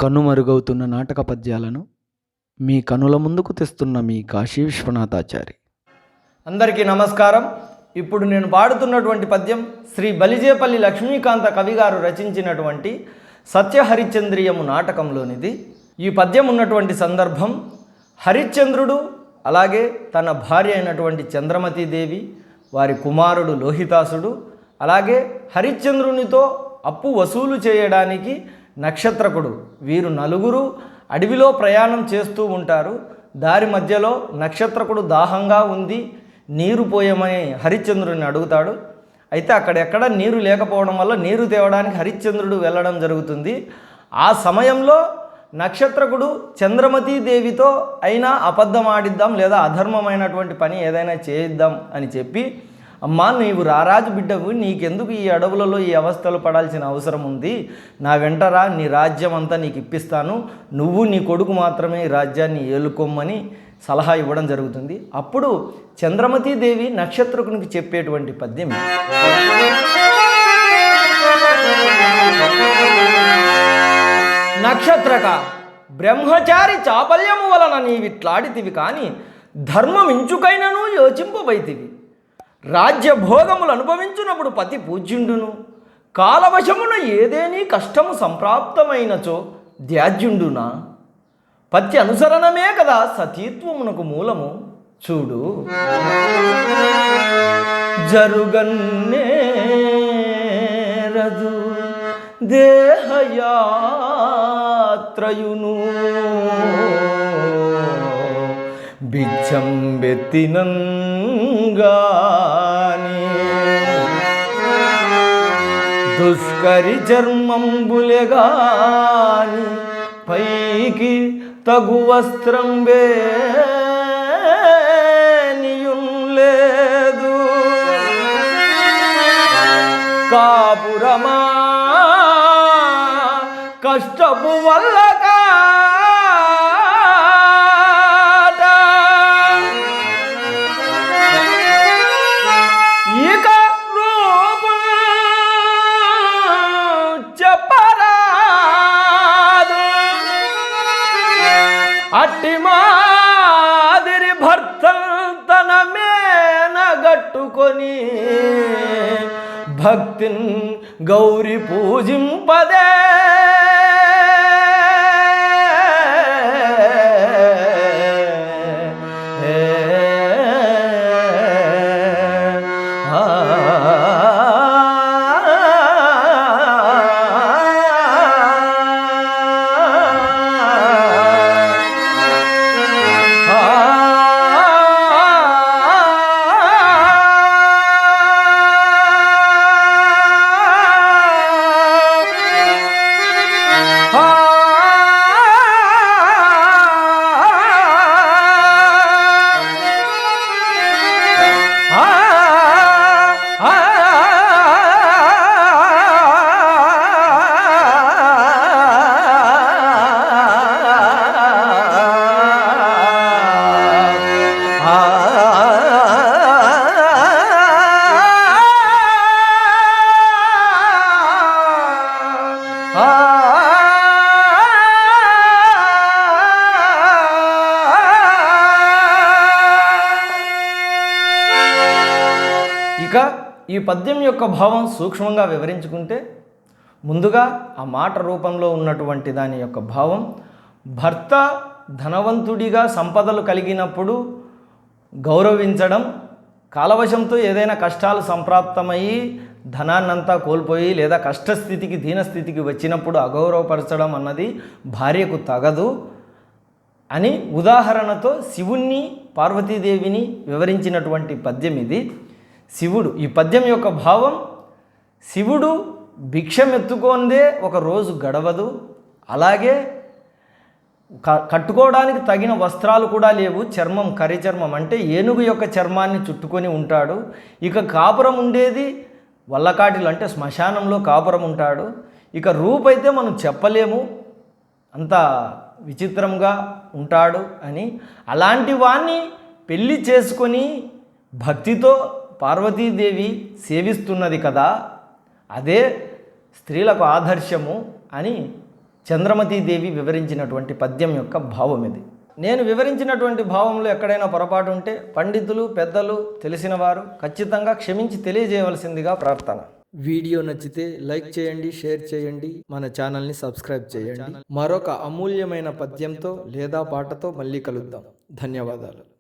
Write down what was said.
కనుమరుగవుతున్న నాటక పద్యాలను మీ కనుల ముందుకు తెస్తున్న మీ కాశీ విశ్వనాథాచారి. అందరికీ నమస్కారం. ఇప్పుడు నేను పాడుతున్నటువంటి పద్యం శ్రీ బలిజేపల్లి లక్ష్మీకాంత కవి గారు రచించినటువంటి సత్యహరిశ్చంద్రియము నాటకంలోనిది. ఈ పద్యం ఉన్నటువంటి సందర్భం హరిశ్చంద్రుడు అలాగే తన భార్య అయినటువంటి చంద్రమతీదేవి, వారి కుమారుడు లోహితాసుడు, అలాగే హరిశ్చంద్రునితో అప్పు వసూలు చేయడానికి నక్షత్రకుడు, వీరు నలుగురు అడవిలో ప్రయాణం చేస్తూ ఉంటారు. దారి మధ్యలో నక్షత్రకుడు దాహంగా ఉంది, నీరు పోయమని హరిశ్చంద్రుడిని అడుగుతాడు. అయితే అక్కడెక్కడ నీరు లేకపోవడం వల్ల నీరు తేవడానికి హరిశ్చంద్రుడు వెళ్ళడం జరుగుతుంది. ఆ సమయంలో నక్షత్రకుడు చంద్రమతీదేవితో అయినా అబద్ధం ఆడిద్దాం లేదా అధర్మమైనటువంటి పని ఏదైనా చేయిద్దాం అని చెప్పి, అమ్మా నీవు రారాజు బిడ్డవు, నీకెందుకు ఈ అడవులలో ఈ అవస్థలు పడాల్సిన అవసరం ఉంది, నా వెంటరా, నీ రాజ్యం అంతా నీకు ఇప్పిస్తాను, నువ్వు నీ కొడుకు మాత్రమే ఈ రాజ్యాన్ని ఏలుకోమని సలహా ఇవ్వడం జరుగుతుంది. అప్పుడు చంద్రమతీదేవి నక్షత్రకునికి చెప్పేటువంటి పద్యం, నక్షత్రక బ్రహ్మచారి చాపల్యము వలన నీవిట్లాడితివి, కానీ ధర్మమించుకైనను యోచింపబైతివి. రాజ్యభోగములు అనుభవించునప్పుడు పతి పూజ్యుండును, కాలవశమున ఏదేని కష్టము సంప్రాప్తమైనచో ధ్యాజ్యుండునా. పతి అనుసరణమే కదా సతీత్వమునకు మూలము, చూడు జరుగన్నేరదు దేహయాత్రయును బిచ్చం బెత్తినంగాని దుష్కరి చర్మంబులెగాని పైకి తగు వస్త్రం వేనియుంలేదు. కాపురమా కష్టపు వల్ల ఇక రూపు చెప్పరాదు. అట్టి మాదిరి భర్త తన మేనగట్టుకొని భక్తిన్ గౌరి పూజింపదే. ఇక ఈ పద్యం యొక్క భావం సూక్ష్మంగా వివరించుకుంటే, ముందుగా ఆ మాట రూపంలో ఉన్నటువంటి దాని యొక్క భావం, భర్త ధనవంతుడిగా సంపదలు కలిగినప్పుడు గౌరవించడం, కాలవశంతో ఏదైనా కష్టాలు సంప్రాప్తమయ్యి ధనాన్నంతా కోల్పోయి లేదా కష్టస్థితికి దీనస్థితికి వచ్చినప్పుడు అగౌరవపరచడం అన్నది భార్యకు తగదు అని ఉదాహరణతో శివుణ్ణి పార్వతీదేవిని వివరించినటువంటి పద్యం ఇది. శివుడు, ఈ పద్యం యొక్క భావం, శివుడు భిక్షమెత్తుకొందే ఒక రోజు గడవదు, అలాగే కట్టుకోవడానికి తగిన వస్త్రాలు కూడా లేవు, చర్మం కర్రి చర్మం అంటే ఏనుగు యొక్క చర్మాన్ని చుట్టుకొని ఉంటాడు. ఇక కాపురం ఉండేది వల్లకాటిలు అంటే శ్మశానంలో కాపురం ఉంటాడు. ఇక రూపైతే మనం చెప్పలేము, అంత విచిత్రంగా ఉంటాడు అని. అలాంటి వాణ్ణి పెళ్ళి చేసుకొని భక్తితో పార్వతీదేవి సేవిస్తున్నది కదా, అదే స్త్రీలకు ఆదర్శము అని చంద్రమతీదేవి వివరించినటువంటి పద్యం యొక్క భావం ఇది. నేను వివరించినటువంటి భావంలో ఎక్కడైనా పొరపాటు ఉంటే పండితులు, పెద్దలు, తెలిసిన వారు ఖచ్చితంగా క్షమించి తెలియజేయవలసిందిగా ప్రార్థన. వీడియో నచ్చితే లైక్ చేయండి, షేర్ చేయండి, మన ఛానల్ని సబ్స్క్రైబ్ చేయండి. మరొక అమూల్యమైన పద్యంతో లేదా పాటతో మళ్ళీ కలుద్దాం. ధన్యవాదాలు.